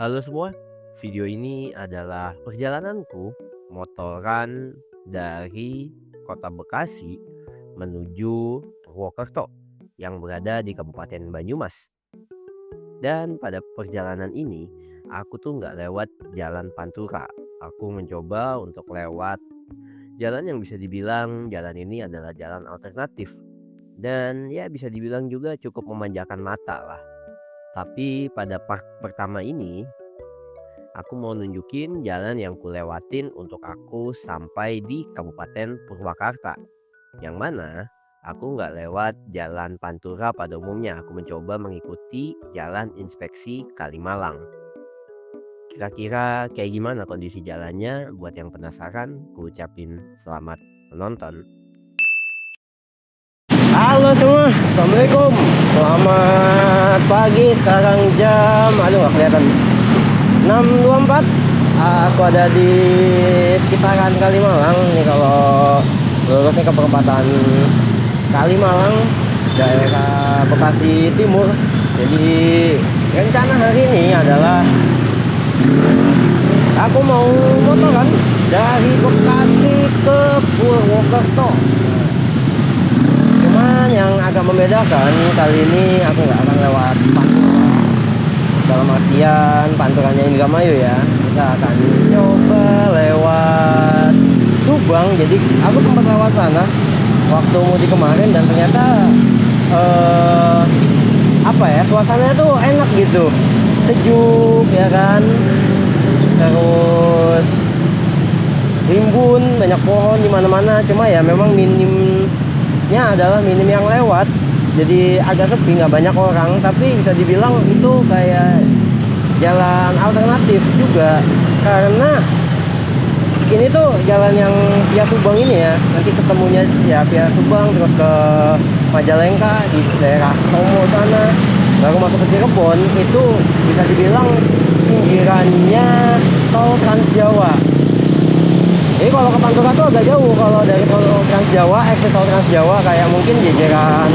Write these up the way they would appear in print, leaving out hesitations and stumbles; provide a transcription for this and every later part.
Halo semua, video ini adalah perjalananku motoran dari kota Bekasi menuju Purwokerto yang berada di Kabupaten Banyumas. Dan pada perjalanan ini aku tuh nggak lewat jalan Pantura. Aku mencoba untuk lewat jalan yang bisa dibilang jalan ini adalah jalan alternatif. Dan ya bisa dibilang juga cukup memanjakan mata lah. Tapi pada part pertama ini aku mau nunjukin jalan yang kulewatin untuk aku sampai di Kabupaten Purwakarta. Yang mana aku nggak lewat jalan Pantura pada umumnya. Aku mencoba mengikuti jalan inspeksi Kalimalang. Kira-kira kayak gimana kondisi jalannya? Buat yang penasaran, ku ucapin selamat menonton. Halo semua, Assalamualaikum. Selamat pagi, sekarang jam, nggak kelihatan, 6.24. Aku ada di sekitaran Kalimalang nih. Kalau lurusnya ke perempatan Kalimalang, daerah Bekasi Timur. Jadi rencana hari ini adalah aku mau motoran dari Bekasi ke Purwokerto. Cuman yang agak membedakan kali ini aku nggak akan lewat Pantura. Dalam artian Panturanya Indramayu ya. Kita akan coba lewat Subang. Jadi aku sempat lewat sana waktu mudik kemarin dan ternyata suasananya tuh enak gitu, sejuk ya kan. Terus rimbun, banyak pohon di mana-mana. Cuma ya memang minimnya adalah minim yang lewat. Jadi agak sepi, nggak banyak orang, tapi bisa dibilang itu kayak jalan alternatif juga, karena ini tuh jalan yang via Subang ini ya. Nanti ketemunya ya via Subang terus ke Majalengka di daerah Tomo sana, baru masuk ke Cirebon. Itu bisa dibilang pinggirannya tol Trans Jawa. Jadi kalau ke Pantura tuh agak jauh. Kalau dari tol Trans Jawa, exit tol Trans Jawa kayak mungkin jajaran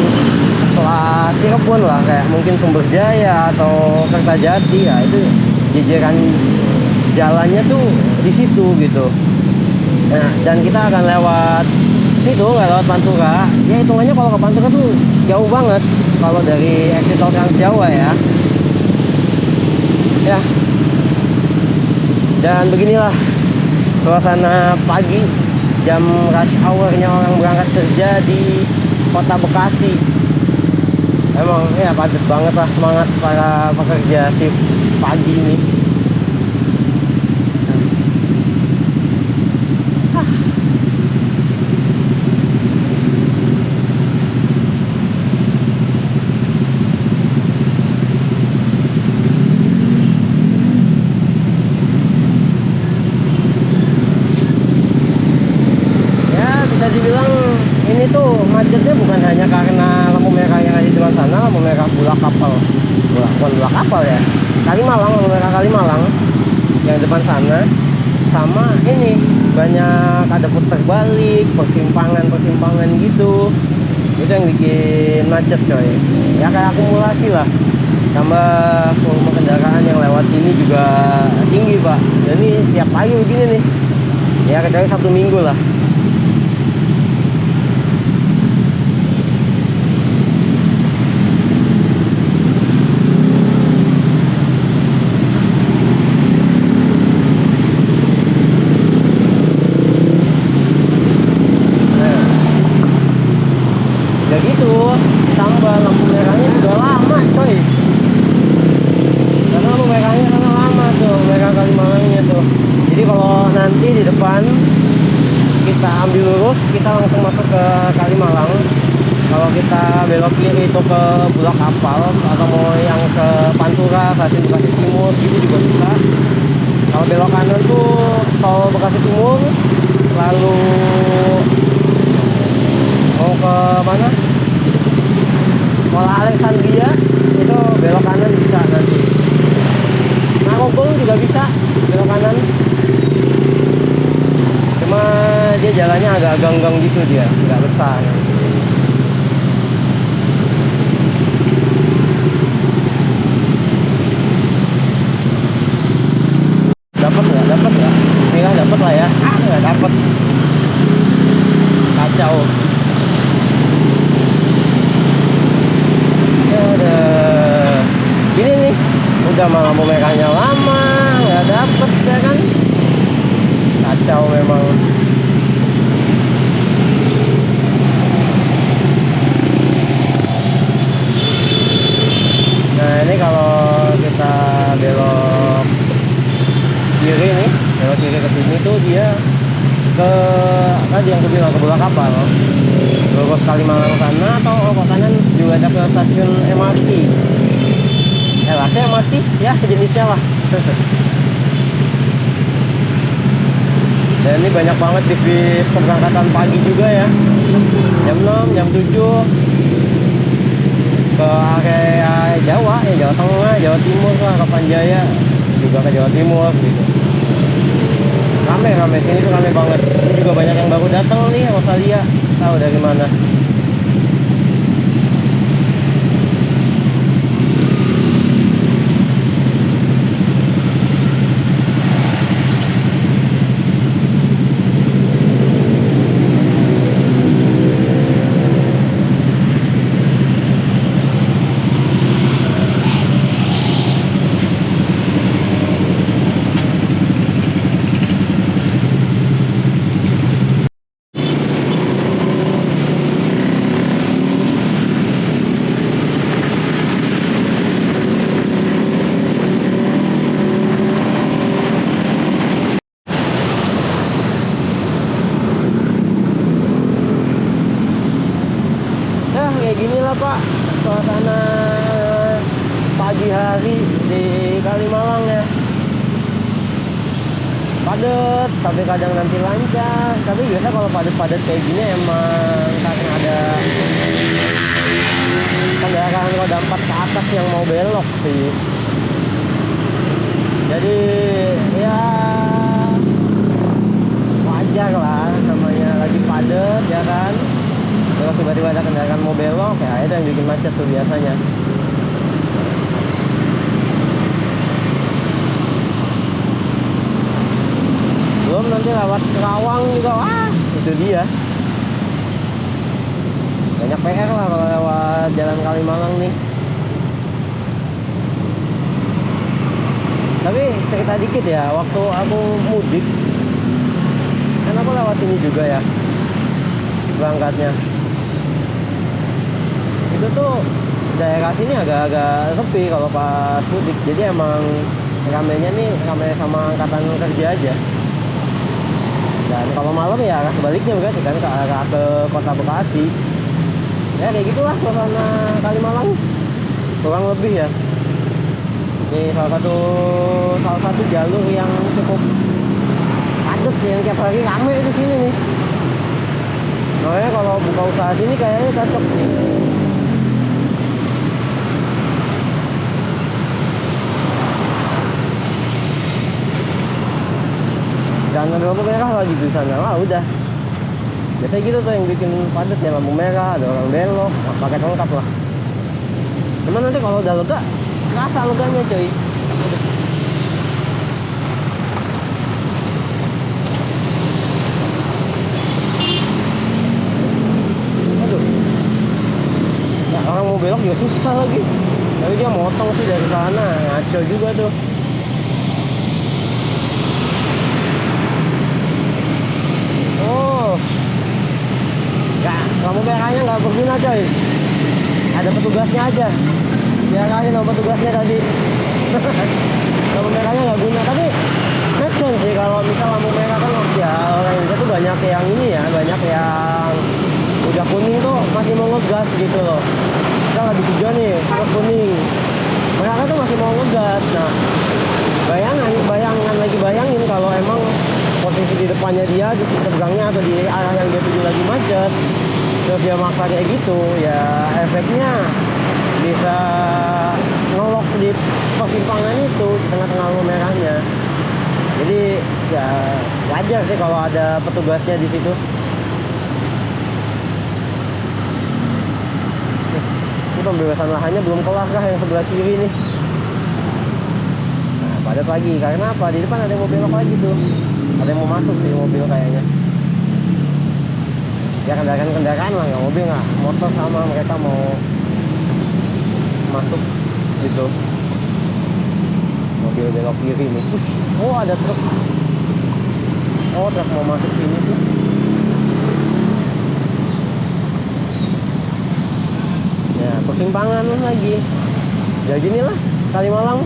setelah Cirebon lah, kayak mungkin Sumberjaya atau Kertajati ya, itu jajaran jalannya tuh di situ gitu. Nah, dan kita akan lewat situ, nggak lewat Pantura. Ya hitungannya kalau ke Pantura tuh jauh banget kalau dari exit tol Trans Jawa ya. Ya. Dan beginilah suasana pagi, jam rush hour-nya orang berangkat kerja di kota Bekasi. Emang ya padat banget lah, semangat para pekerja shift pagi ini. Dibilang ini tuh macetnya bukan hanya karena lampu merah yang ada di depan sana, lampu merah Bulak Kapal, bukan Bulak Kapal ya, Kalimalang, lampu merah Kalimalang yang depan sana. Sama ini banyak ada putar balik, persimpangan gitu. Itu yang bikin macet coy. Ya kayak akumulasi lah, tambah volume kendaraan yang lewat sini juga tinggi pak. Jadi setiap pagi begini nih ya, kecuali Sabtu Minggu lah. Gitu, tambah lampu merahnya juga lama coy, karena lampu merahnya karena lama tuh, merah Kalimalangnya tuh. Jadi kalau nanti di depan kita ambil lurus, kita langsung masuk ke Kalimalang. Kalau kita belok kiri itu ke Bulak Kapal, atau mau yang ke Pantura, Bekasi Timur gitu juga bisa. Kalau belok kanan tuh tol Bekasi Timur, lalu mau ke mana? Kuala Alexandria itu belok kanan bisa nanti. Narogong juga bisa belok kanan. Cuma dia jalannya agak ganggang gitu, dia nggak besar. lah ya, nggak dapet, kacau. Ya udah gini nih, udah malah lampu merahnya lama nggak dapet ya kan, kacau memang. Nah ini kalau kita belok kiri nih, belok kiri ke sini tuh dia ke tadi yang aku bilang ke bola kapal, lurus Kalimalang sana, atau ke kanan juga ada ke stasiun MRT, LRT MRT ya sejenisnya lah. Dan ini banyak banget bis keberangkatan pagi juga ya, jam 6, jam 7 ke area Jawa, ya Jawa Tengah, Jawa Timur lah, Kapan Jaya juga ke Jawa Timur gitu. Rame sini tuh, rame banget. Ini juga banyak yang baru datang nih, Rosalia, tahu dari mana. Kayak gini lah Pak suasana pagi hari di Kalimalang ya, padat tapi kadang nanti lancar. Tapi biasa kalau padat-padat kayak gini emang karena ada kendaraan roda 4 ke atas yang mau belok sih. Jadi ya wajar lah, namanya lagi padat ya kan. Kalau tiba-tiba ada kendaraan mau belok, ya itu yang bikin macet tuh biasanya. Belum nanti lewat Kerawang juga, wah itu dia. Banyak PR lah kalau lewat jalan Kalimalang nih. Tapi cerita dikit ya, waktu aku mudik, kan aku lewat sini juga ya berangkatnya. Itu tuh daerah sini agak-agak sepi kalau pas mudik. Jadi emang ramenya nih rame sama angkatan kerja aja. Dan kalau malam ya arah sebaliknya berarti kan ke arah ke kota Bekasi. Ya kayak gitulah suasana Kalimalang kurang lebih ya. Ini salah satu jalur yang cukup padat yang tiap hari rame di sini nih. Makanya kalau buka usaha sini kayaknya cocok nih. Jangan lampu merah lagi di sana lah udah. Biasanya gitu tuh yang bikin padat ya, lampu merah, ada orang belok, pakai lengkap lah. Cuman nanti kalau udah lega, rasa leganya coy. Aduh. Ya, orang mau belok juga susah lagi. Tapi dia motong sih dari sana, ngaco juga tuh. Lampu merahnya nggak berguna coy, ada petugasnya aja, diarahin sama petugasnya tadi. Lampu merahnya nggak guna, tapi make sense sih kalau misal lampu merah kan ya orang Indonesia tuh banyak yang ini ya, banyak yang udah kuning tuh masih mau ngegas gitu loh. Kita habis hijau nih, terus kuning, mereka tuh masih mau ngegas. Nah bayangin kalau emang posisi di depannya dia, di seberangnya atau di arah yang dia tuju lagi macet, terus dia maksa kayak gitu, ya efeknya bisa ngelok di persimpangan itu di tengah-tengah lampu merahnya. Jadi ya wajar sih kalau ada petugasnya di situ. Ini pembebasan lahannya belum kelar kah yang sebelah kiri nih? Nah, padat lagi karena apa? Di depan ada yang mau belok lagi tuh. Ada yang mau masuk sih mobil kayaknya. Ya kendaraan lah, nggak mobil nggak motor, sama mereka mau masuk gitu. Mobil belok kiri nih. Oh ada truk. Oh truk mau masuk sini tuh. Ya persimpangan lagi. Ya gini lah Kalimalang.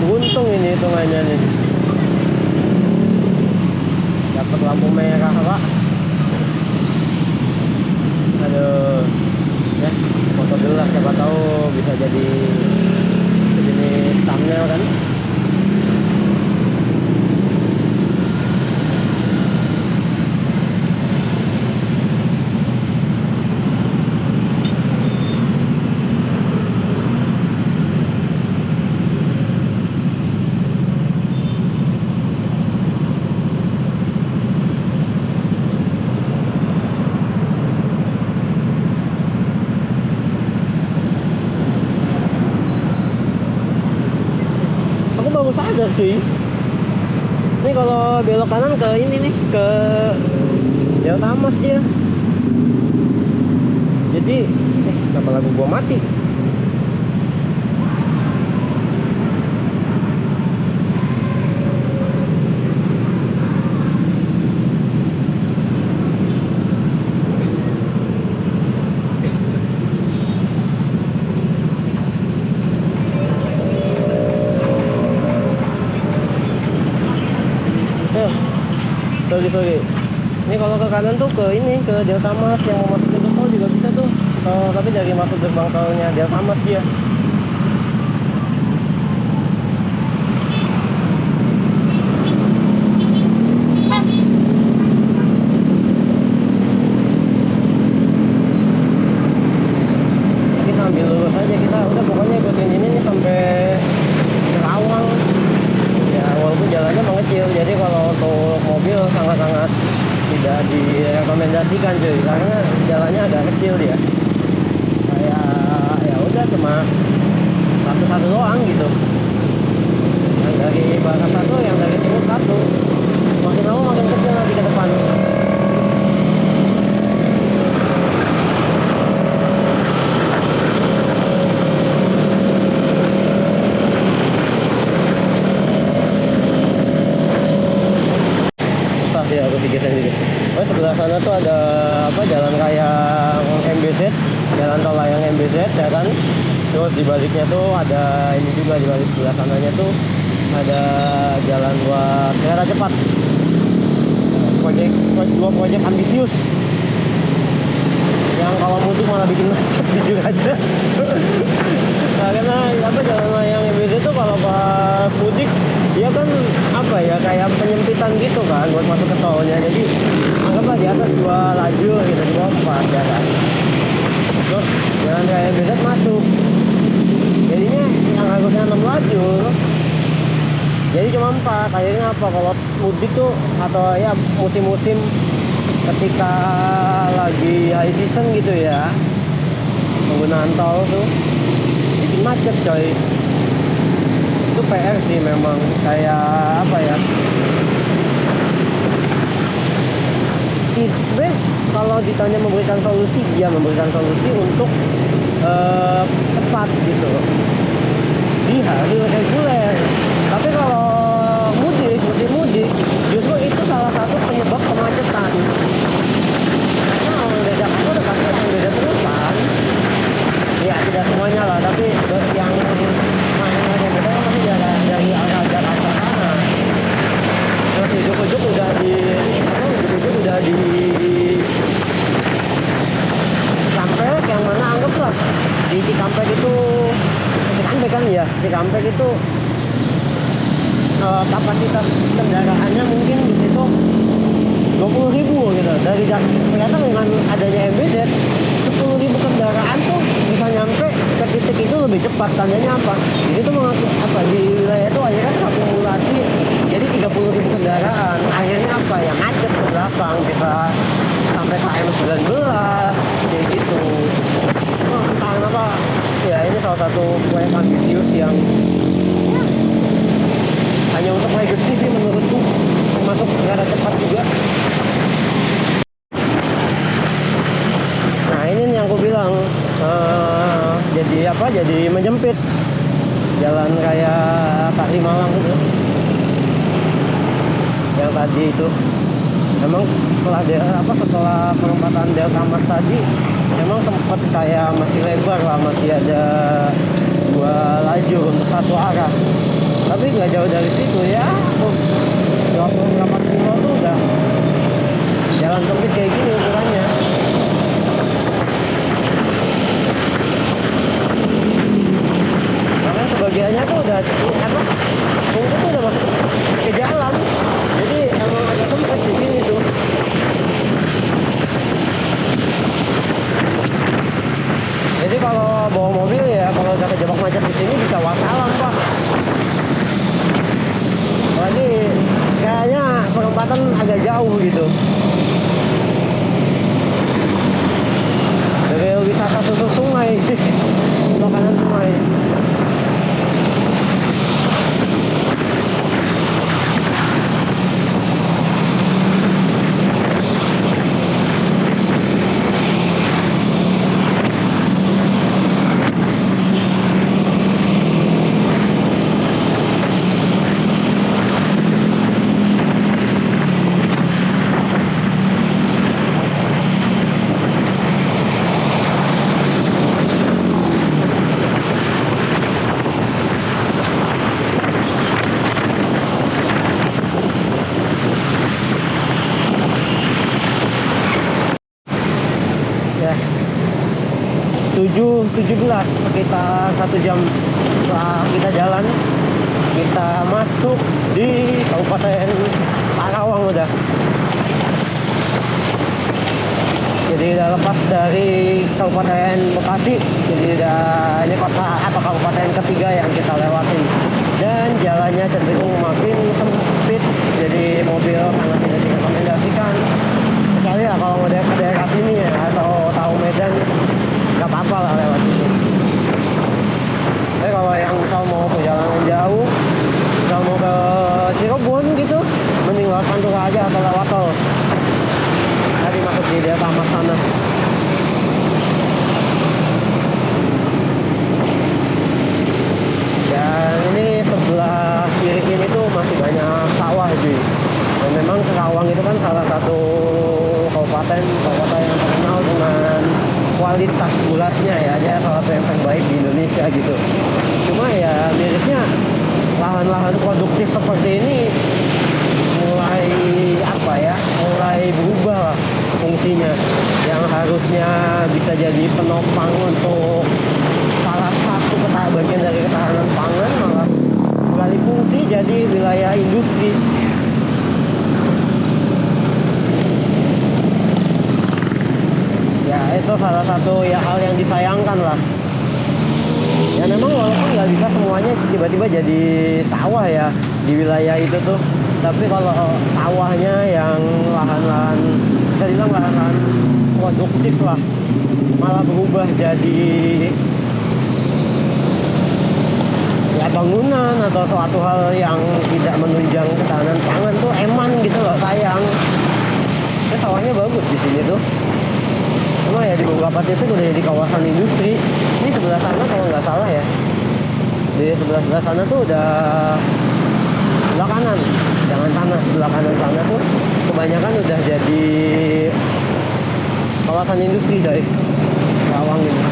Untung ini hitungannya nih dapat lampu merah pak. Aduh ya foto dulu lah, siapa tahu bisa jadi thumbnail kan. Baru sadar sih, ini kalau belok kanan ke ini nih, ke Delta Mas dia. Jadi kenapa lagu gua mati? Sorry. Ini kalau ke kanan tuh ke ini, ke Delta Mas, yang mau masuk pintu tol juga bisa tuh. Tapi dari masuk gerbang tolnya Delta Mas dia. Kita ambil lurus aja, kita udah pokoknya ikutin ini nih sampai Kerawang. Ya walaupun jalannya mengecil, jadi kalau untuk mobil sangat-sangat tidak direkomendasikan cuy, karena jalannya agak kecil dia. Kayak ya udah cuma satu-satu doang gitu. Yang dari barat satu, yang dari timur satu. Makin lama makin kecil nanti ke depan. Susah sih harus digeser dikit. Oh sebelah sana tuh ada apa jalan raya MBZ, jalan tol layang MBZ ya kan. Terus di baliknya tuh ada ini juga, di balik sebelah sananya tuh ada jalan buat kereta cepat. Dua proyek ambisius yang kalau mudik malah bikin macet jujur aja. Nah, karena apa jalan layang MBZ tuh kalau pas mudik dia kan apa ya kayak penyempitan gitu kan buat masuk ke tolnya. Jadi anggaplah di atas 2 lajur gitu, di bawah 4 ya kan. Terus jalan raya MBZ masuk, jadinya yang harusnya 6 lajur jadi cuma 4. Akhirnya apa, kalau mudik tuh atau ya musim-musim ketika lagi high season gitu ya, penggunaan tol tuh bikin macet coy. Itu PR sih memang, kayak apa ya, sebenarnya kalau ditanya memberikan solusi, dia memberikan solusi untuk tepat gitu loh, di hari reguler. Tapi kalau mudik, musim mudik, justru itu salah satu penyebab kemacetan. Karena orang dari Jakarta udah pasti yang beda terus kan. Ya tidak semuanya lah, tapi yang yang beda masih dari arah Jakarta sana. Terus ujuk-ujuk udah di Cikampek, yang mana anggaplah di Cikampek itu Cikampek kan ya, Cikampek itu kapasitas kendaraannya mungkin di situ 20.000 gitu. Dari ternyata dengan adanya MBZ 10.000 kendaraan tuh bisa nyampe ke titik itu lebih cepat. Tandanya apa? Di situ apa di wilayah itu akhirnya akumulasi jadi 30.000 kendaraan. Akhirnya apa ya, macet ke belakang, bisa sampai KM19 kayak gitu. Entah kenapa ya, ini salah satu proyek ambisius yang hanya untuk legacy sih menurutku, termasuk kereta cepat juga. Nah ini nih yang aku bilang, jadi apa, jadi menjempit jalan raya Kalimalang itu yang tadi itu. Memang setelah perempatan Delta Mas tadi memang sempat kayak masih lebar lah, masih ada 2 lajur untuk satu arah. Tapi nggak jauh dari situ ya, 20 berapa kilo tuh udah jalan sempit kayak gini ukurannya. Bahkan sebagiannya tuh udah mungkin tuh udah masuk ke jalan. Jadi emang agak sempit di sini tuh. Jadi kalau bawa mobil ya, kalau udah kejebak macet di sini bisa wassalam pak. Lagi kayaknya perempatan agak jauh gitu. Dari wisata susuk sungai, makanan sungai. Ya 7:17, sekitar 1 jam setelah kita jalan, kita masuk di Kabupaten Karawang udah. Jadi udah lepas dari Kabupaten Bekasi, jadi udah ini kota atau kabupaten ketiga yang kita lewatin, dan jalannya cenderung makin sempit, jadi mobil sangat tidak direkomendasikan. Kecuali ya kalau mau ke daerah sini ya, atau tahu Medan, nggak apa-apa lah lewat sini. Tapi kalau yang misal mau perjalanan jauh, misal mau ke Cirebon gitu, mending lewat Pantura aja atau lewat tol. Tadi masuk di Delta Mas sana. Dan ini sebelah kiri ini tuh masih banyak sawah cuy. Dan memang Karawang itu kan salah satu kabupaten kota yang terkenal dengan kualitas bulasnya ya, dia salah satu yang terbaik di Indonesia gitu. Cuma ya mirisnya lahan-lahan produktif seperti ini mulai apa ya, mulai berubah lah fungsinya, yang harusnya bisa jadi penopang untuk salah satu bagian dari ketahanan pangan malah beralih fungsi jadi wilayah industri. Ya itu salah satu ya hal yang disayangkan lah. Ya memang walaupun nggak bisa semuanya tiba-tiba jadi sawah ya di wilayah itu tuh, tapi kalau sawahnya yang lahan-lahan, bisa bilang lahan-lahan produktif lah, malah berubah jadi ya bangunan atau suatu hal yang tidak menunjang ketahanan pangan tuh eman gitu loh, sayang. Ya sawahnya bagus di sini tuh, cuma ya di beberapa titik udah jadi kawasan industri. Ini sebelah sana kalau nggak salah ya, di sebelah sana tuh udah, sebelah kanan, jangan sana, sebelah kanan sana tuh kebanyakan udah jadi kawasan industri dari Karawang ini.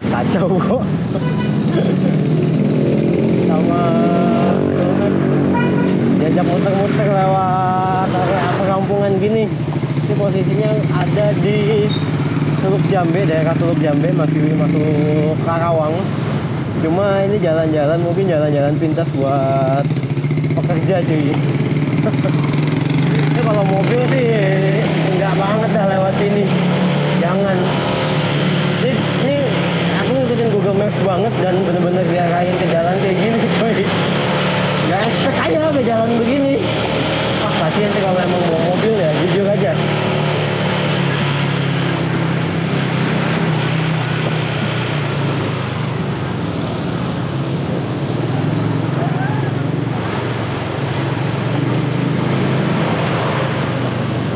Kacau kok. Sama diajak muter-muter lewat area perkampungan gini. Ini posisinya ada di Teluk Jambe, daerah Teluk Jambe, masih masuk Karawang. Cuma ini jalan-jalan, mungkin jalan-jalan pintas buat pekerja cuy. Ini kalau mobil sih enggak banget dah lewat sini, jangan. Ini aku ngikutin Google Maps banget dan bener-bener diarahin ke jalan kayak gini coy. Gak expect aja ke jalan begini. Wah kasihan sih kalau emang mau mobil ya, jujur aja.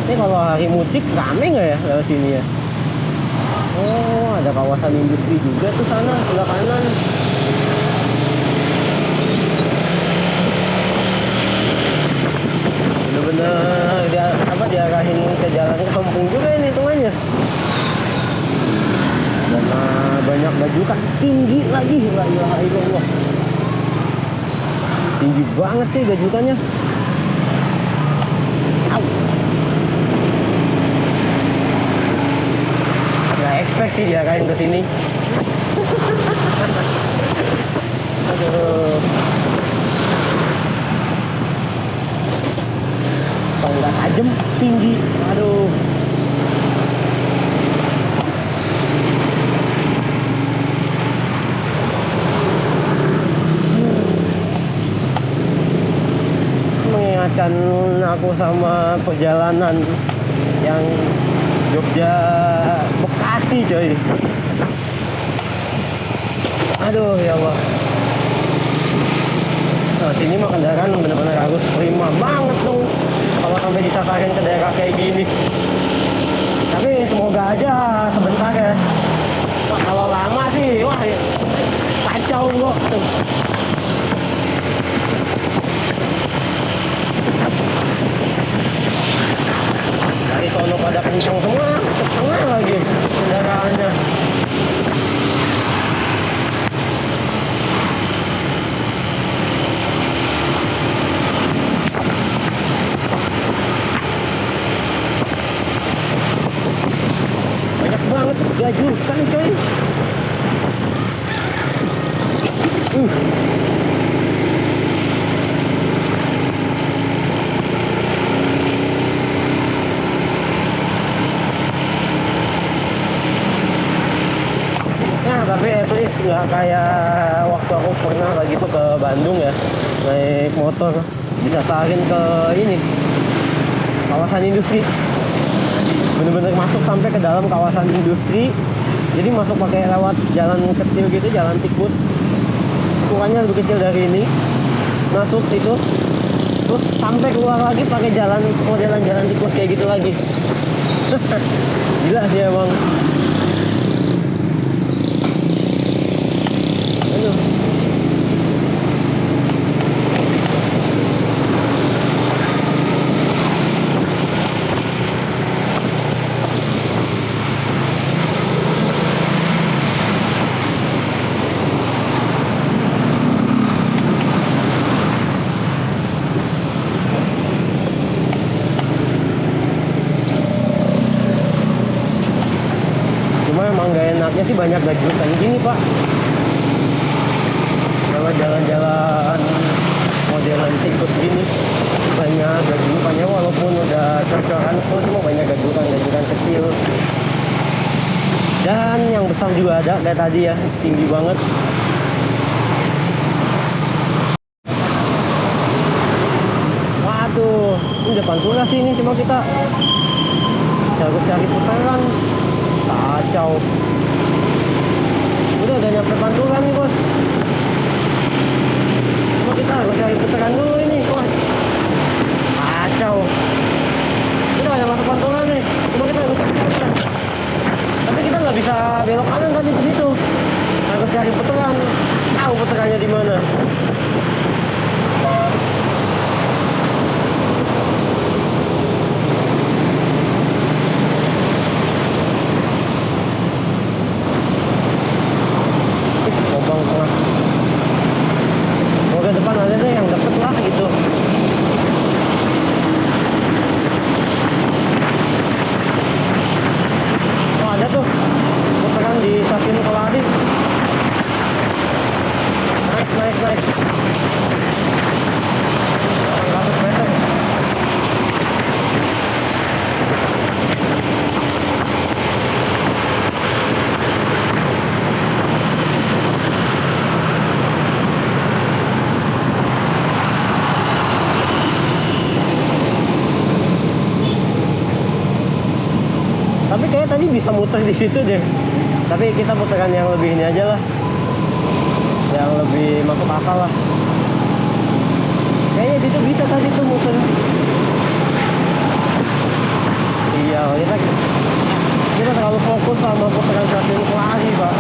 Ini kalau hari mudik rame nggak ya lewat sini ya? Oh, ada kawasan industri juga tuh sana sebelah kanan. Bener-bener dia diarahin ke jalan kampung juga ini hitungannya. Dan banyak baju kan tinggi lagi, la ilaha illallah. Tinggi banget sih gajutannya. Au. Nggak expect sih diarahin ke sini. Aduh. Kalau nggak tajam, tinggi. Aduh. Mengingatkan aku sama perjalanan yang Jogja Bekasi coy. Aduh ya Allah. Nah, sini mah kendaraan bener-bener harus prima banget tuh kalau sampai disasarin ke daerah kayak gini. Tapi semoga aja sebentar ya. Wah, kalau lama sih, wah kacau kok. Dari sono pada kencang semua, ke tengah lagi kendaraannya. Banyak banget gajukan coy. Tapi at least nggak kayak waktu aku pernah lagi tuh ke Bandung ya, naik motor disasarin ke ini kawasan industri, bener-bener masuk sampai ke dalam kawasan industri. Jadi masuk pakai lewat jalan kecil gitu, jalan tikus, ukurannya lebih kecil dari ini, masuk situ terus sampai keluar lagi pakai jalan modelan jalan tikus kayak gitu lagi. Gila sih emang. banyak gajutan gini Pak. Kalau jalan-jalan modelan tikus gini banyak gajutannya, walaupun udah cor-coran full cuma banyak gajutan kecil. Dan yang besar juga ada kayak tadi ya, tinggi banget. Waduh, ini depan Pantura sih ini, cuma kita harus cari putaran. Kacau. Udah nyampe Pantura nih bos. Cuma kita harus cari putaran dulu ini. Wah, kacau. Kita udah masuk Pantura nih, cuma kita harus cari putaran. Tapi kita nggak bisa belok kanan tadi ke situ. Harus cari putaran. Tahu putarannya di mana? Lubang tengah. Moga depan ada deh yang deket lah gitu. Oh ada tuh putaran di stasiun Keladi. Naik 100 meter. Tapi kayak tadi bisa muter di situ deh. Tapi kita putarkan yang lebih ini aja lah, yang lebih masuk akal lah. Kayaknya situ bisa tadi tuh muter. Iya, kita terlalu fokus sama putaran stasiun Kelari Pak.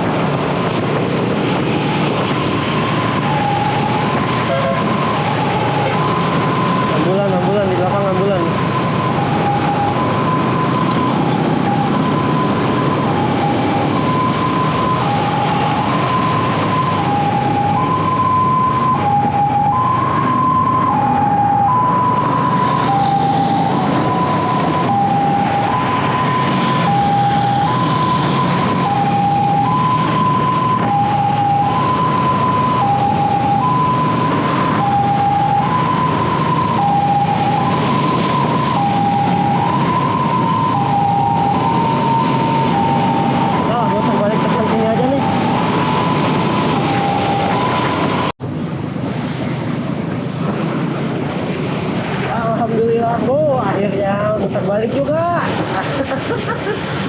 Ambulan di belakang ambulan. Alhamdulillah, akhirnya muter balik juga.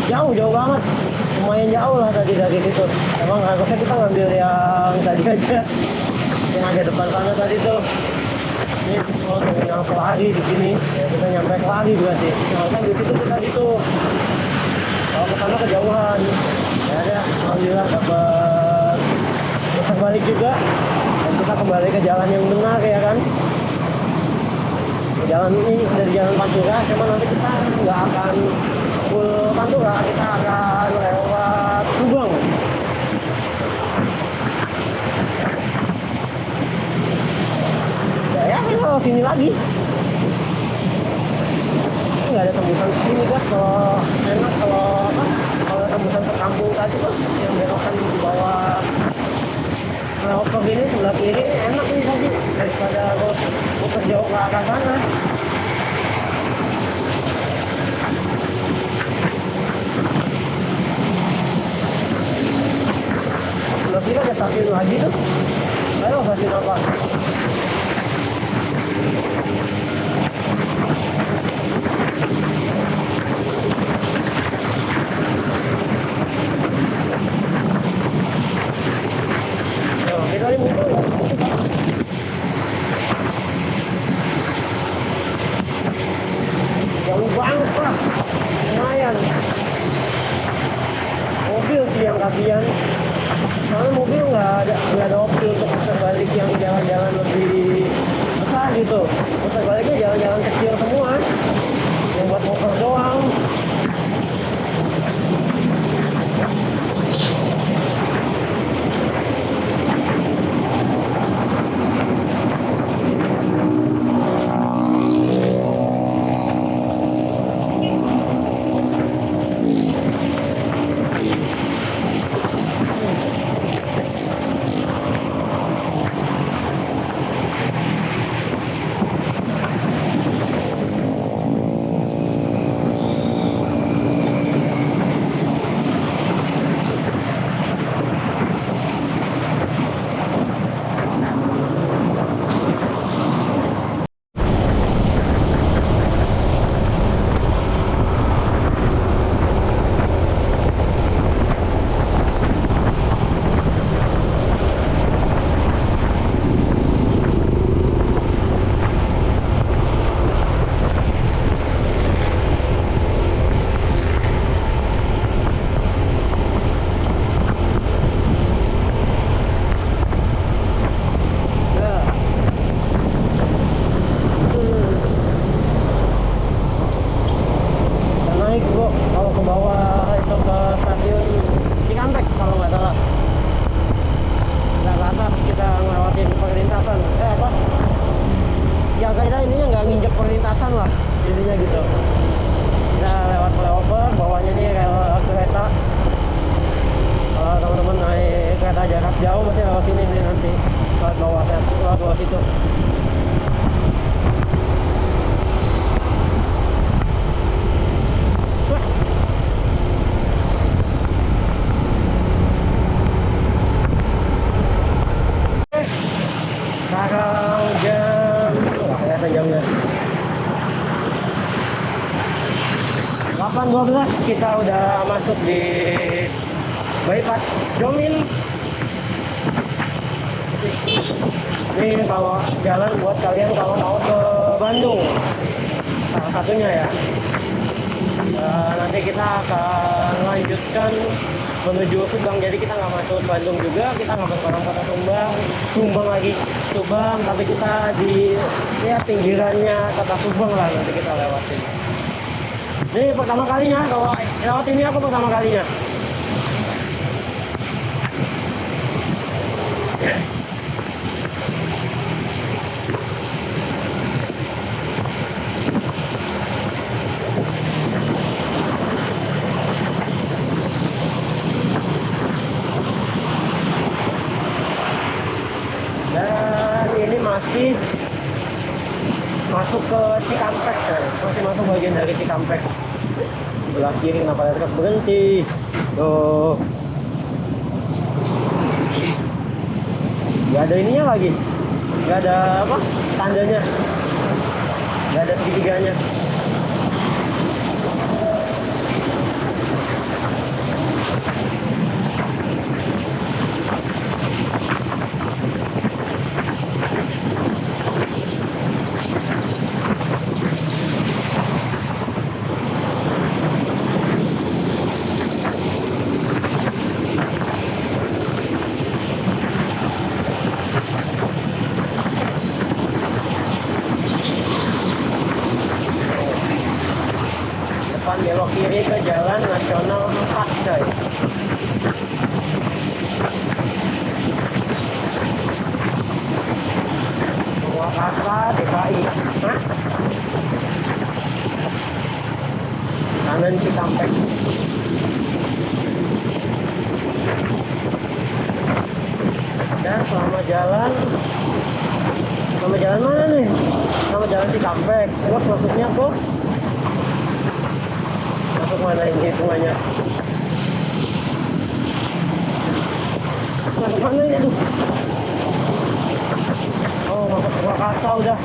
Jauh banget, lumayan jauh lah tadi dari situ. Emang harusnya kita ngambil yang tadi aja, yang agak depan sana tadi tuh. Ini terminal Kelari di sini. Ya, kita nyampe Kelari berarti. Nah, kan di situ kita gitu. Kalau ke sana kejauhan. Ya ada, alhamdulillah dapat muter balik juga. Dan kita kembali ke jalan yang benar ya kan. Jalan ini dari jalan Pantura, cuma nanti kita nggak akan full Pantura, kita akan lewat Subang. Ya kita ke sini lagi. Nggak ada tembusan sini guys, kalau enak kalau tembusan ke kampung tadi tuh yang belokan di bawah flyover ini sebelah kiri enak nih tadi daripada harus putar jauh ke arah sana. Sebelah kiri ada stasiun lagi tuh. Ayo stasiun apa? Kita mundur ya. Jauh banget Pak, lumayan. Mobil sih yang kasihan, soalnya mobil nggak ada opsi untuk putar balik yang jalan-jalan lebih besar gitu. Putar baliknya jalan-jalan kecil semua, yang buat motor doang. jalan lah intinya gitu. Kita lewat flyover, bawahnya ini rel kereta. Kalau teman-teman naik kereta jarak jauh masih lewat sini nih nanti, lewat bawah situ. Sekarang jam, kelihatan jamnya 8.12, kita udah masuk di bypass Jomin. Ini kalau jalan buat kalian kalau mau ke Bandung, salah satunya ya. Nanti kita akan lanjutkan menuju Subang, jadi kita nggak masuk Bandung juga, kita nggak masuk orang kota Subang lagi Subang, tapi kita di ya pinggirannya kota Subang lah, nanti kita lewatin. Ini pertama kalinya kalau lewat ini, aku pertama kalinya. Dan ini masih masuk ke Cikampek kan? Masih masuk bagian dari Cikampek. Sebelah kiri kenapa ada truk berhenti? Tuh. Gak ada ininya lagi. Gak ada apa? Tandanya. Gak ada segitiganya. Belok kiri ke Jalan Nasional 4 guys. Purwakarta DKI. Hah? Kanan Cikampek. Dan selama jalan mana nih? Selama jalan Cikampek. Terus masuknya kok masuk mana ini hitungannya? Masuk mana ini? Aduh. Oh, masuk Purwakarta udah.